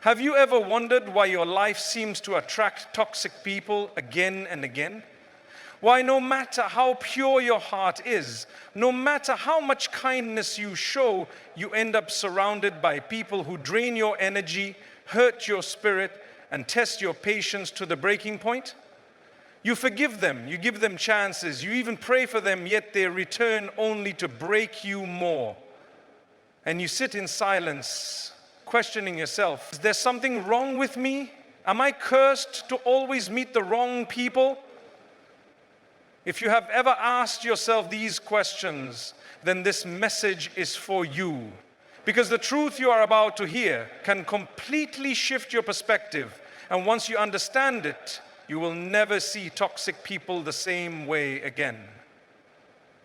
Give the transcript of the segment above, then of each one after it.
Have you ever wondered why your life seems to attract toxic people again and again? Why no matter how pure your heart is, no matter how much kindness you show, you end up surrounded by people who drain your energy, hurt your spirit, and test your patience to the breaking point? You forgive them, you give them chances, you even pray for them, yet they return only to break you more. And you sit in silence, questioning yourself, is there something wrong with me? Am I cursed to always meet the wrong people? If you have ever asked yourself these questions, then this message is for you. Because the truth you are about to hear can completely shift your perspective. And once you understand it, you will never see toxic people the same way again.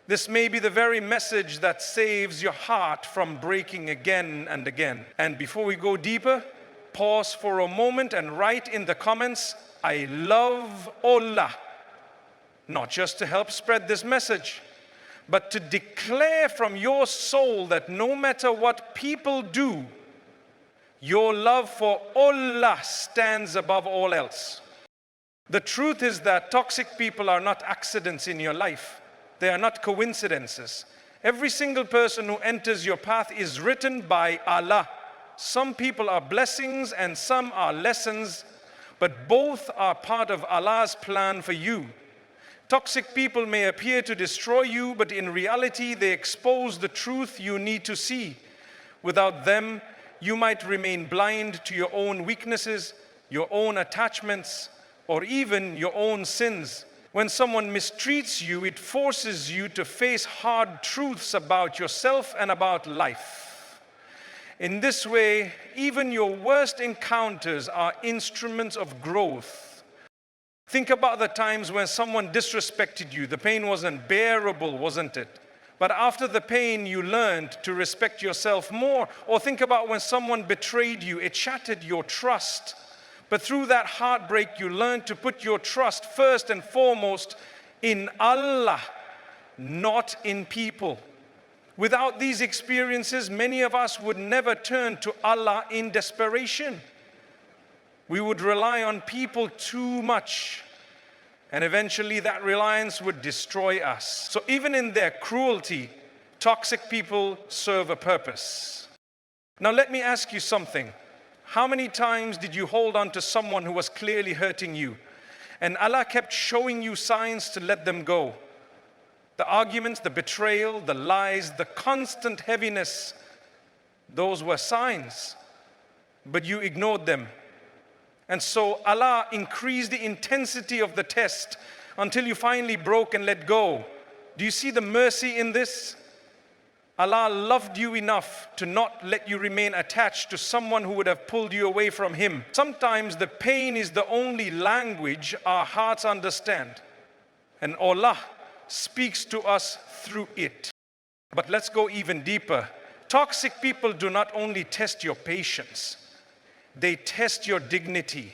This may be the very message that saves your heart from breaking again and again. And before we go deeper, pause for a moment and write in the comments, I love Allah. Not just to help spread this message, but to declare from your soul that no matter what people do, your love for Allah stands above all else. The truth is that toxic people are not accidents in your life. They are not coincidences. Every single person who enters your path is written by Allah. Some people are blessings and some are lessons, but both are part of Allah's plan for you. Toxic people may appear to destroy you, but in reality, they expose the truth you need to see. Without them, you might remain blind to your own weaknesses, your own attachments, or even your own sins. When someone mistreats you, it forces you to face hard truths about yourself and about life. In this way, even your worst encounters are instruments of growth. Think about the times when someone disrespected you. The pain was unbearable, wasn't it? But after the pain, you learned to respect yourself more. Or think about when someone betrayed you. It shattered your trust. But through that heartbreak, you learned to put your trust first and foremost in Allah, not in people. Without these experiences, many of us would never turn to Allah in desperation. We would rely on people too much, and eventually that reliance would destroy us. So even in their cruelty, toxic people serve a purpose. Now let me ask you something. How many times did you hold on to someone who was clearly hurting you, and Allah kept showing you signs to let them go? The arguments, the betrayal, the lies, the constant heaviness, those were signs, but you ignored them. And so Allah increased the intensity of the test until you finally broke and let go. Do you see the mercy in this? Allah loved you enough to not let you remain attached to someone who would have pulled you away from Him. Sometimes the pain is the only language our hearts understand, and Allah speaks to us through it. But let's go even deeper. Toxic people do not only test your patience, they test your dignity.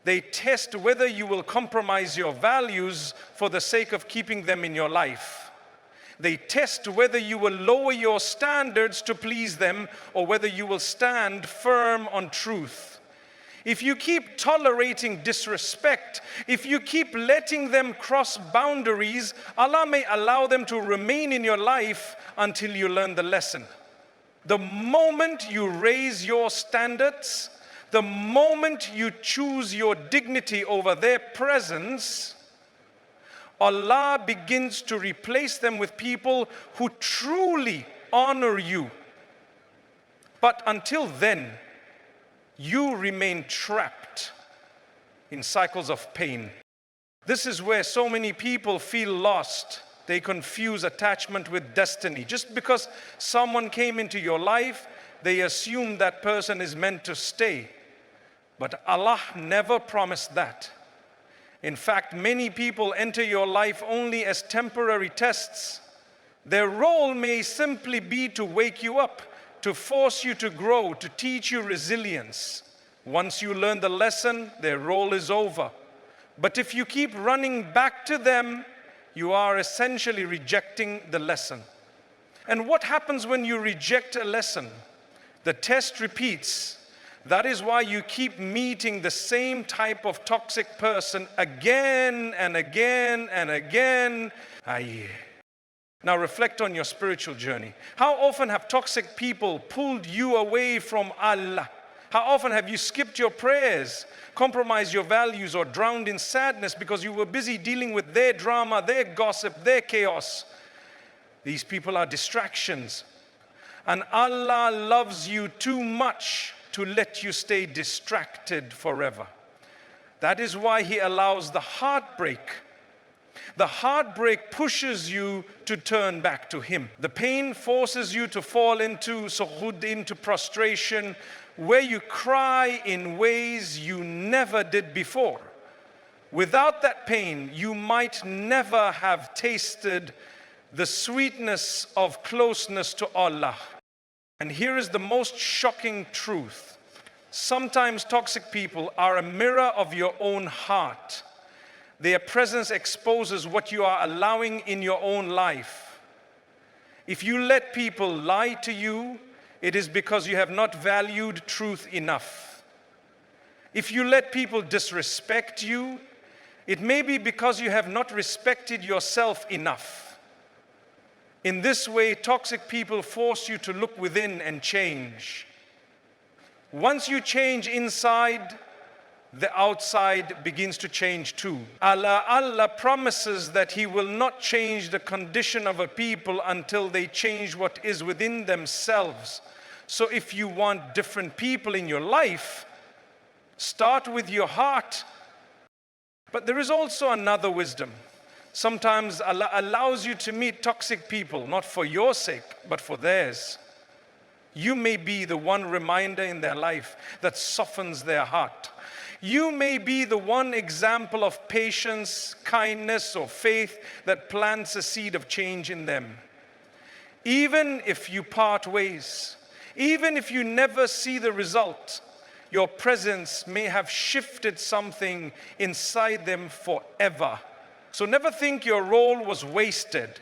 They test whether you will compromise your values for the sake of keeping them in your life. They test whether you will lower your standards to please them or whether you will stand firm on truth. If you keep tolerating disrespect, if you keep letting them cross boundaries, Allah may allow them to remain in your life until you learn the lesson. The moment you raise your standards, the moment you choose your dignity over their presence, Allah begins to replace them with people who truly honor you. But until then, you remain trapped in cycles of pain. This is where so many people feel lost. They confuse attachment with destiny. Just because someone came into your life, they assume that person is meant to stay. But Allah never promised that. In fact, many people enter your life only as temporary tests. Their role may simply be to wake you up, to force you to grow, to teach you resilience. Once you learn the lesson, their role is over. But if you keep running back to them, you are essentially rejecting the lesson. And what happens when you reject a lesson? The test repeats. That is why you keep meeting the same type of toxic person again and again and again. Aye. Now reflect on your spiritual journey. How often have toxic people pulled you away from Allah? How often have you skipped your prayers, compromised your values, or drowned in sadness because you were busy dealing with their drama, their gossip, their chaos? These people are distractions. And Allah loves you too much to let you stay distracted forever. That is why He allows the heartbreak. The heartbreak pushes you to turn back to Him. The pain forces you to fall into suhud, into prostration, where you cry in ways you never did before. Without that pain, you might never have tasted the sweetness of closeness to Allah. And here is the most shocking truth. Sometimes toxic people are a mirror of your own heart. Their presence exposes what you are allowing in your own life. If you let people lie to you, it is because you have not valued truth enough. If you let people disrespect you, it may be because you have not respected yourself enough. In this way, toxic people force you to look within and change. Once you change inside, the outside begins to change too. Allah promises that He will not change the condition of a people until they change what is within themselves. So if you want different people in your life, start with your heart. But there is also another wisdom. Sometimes Allah allows you to meet toxic people, not for your sake, but for theirs. You may be the one reminder in their life that softens their heart. You may be the one example of patience, kindness, or faith that plants a seed of change in them. Even if you part ways, even if you never see the result, your presence may have shifted something inside them forever. So never think your role was wasted.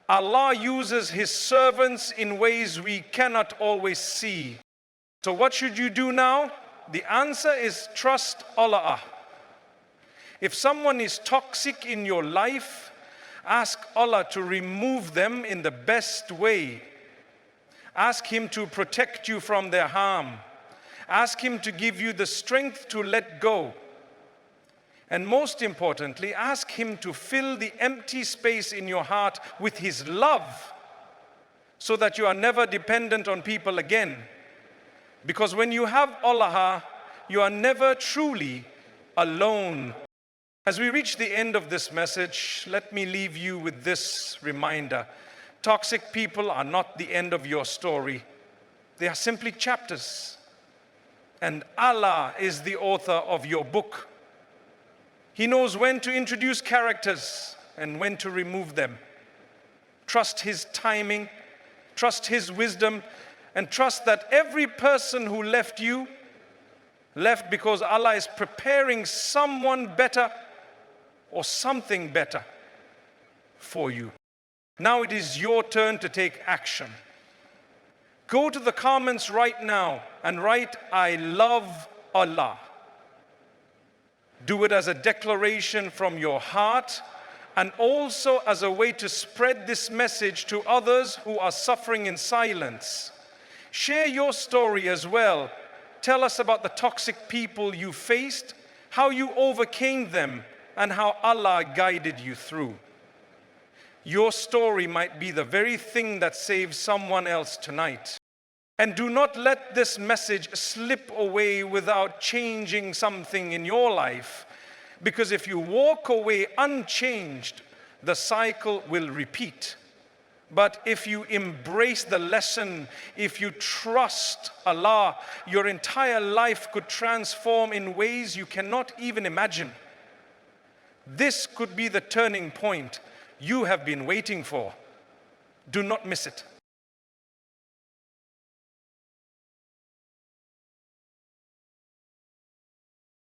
Allah uses His servants in ways we cannot always see. So what should you do now? The answer is trust Allah. If someone is toxic in your life, ask Allah to remove them in the best way. Ask Him to protect you from their harm. Ask Him to give you the strength to let go. And most importantly, ask Him to fill the empty space in your heart with His love so that you are never dependent on people again. Because when you have Allah, you are never truly alone. As we reach the end of this message, let me leave you with this reminder. Toxic people are not the end of your story. They are simply chapters. And Allah is the author of your book. He knows when to introduce characters and when to remove them. Trust His timing, trust His wisdom, and trust that every person who left you, left because Allah is preparing someone better or something better for you. Now it is your turn to take action. Go to the comments right now and write, "I love Allah." Do it as a declaration from your heart and also as a way to spread this message to others who are suffering in silence. Share your story as well. Tell us about the toxic people you faced, how you overcame them, and how Allah guided you through. Your story might be the very thing that saves someone else tonight. And do not let this message slip away without changing something in your life. Because if you walk away unchanged, the cycle will repeat. But if you embrace the lesson, if you trust Allah, your entire life could transform in ways you cannot even imagine. This could be the turning point you have been waiting for. Do not miss it.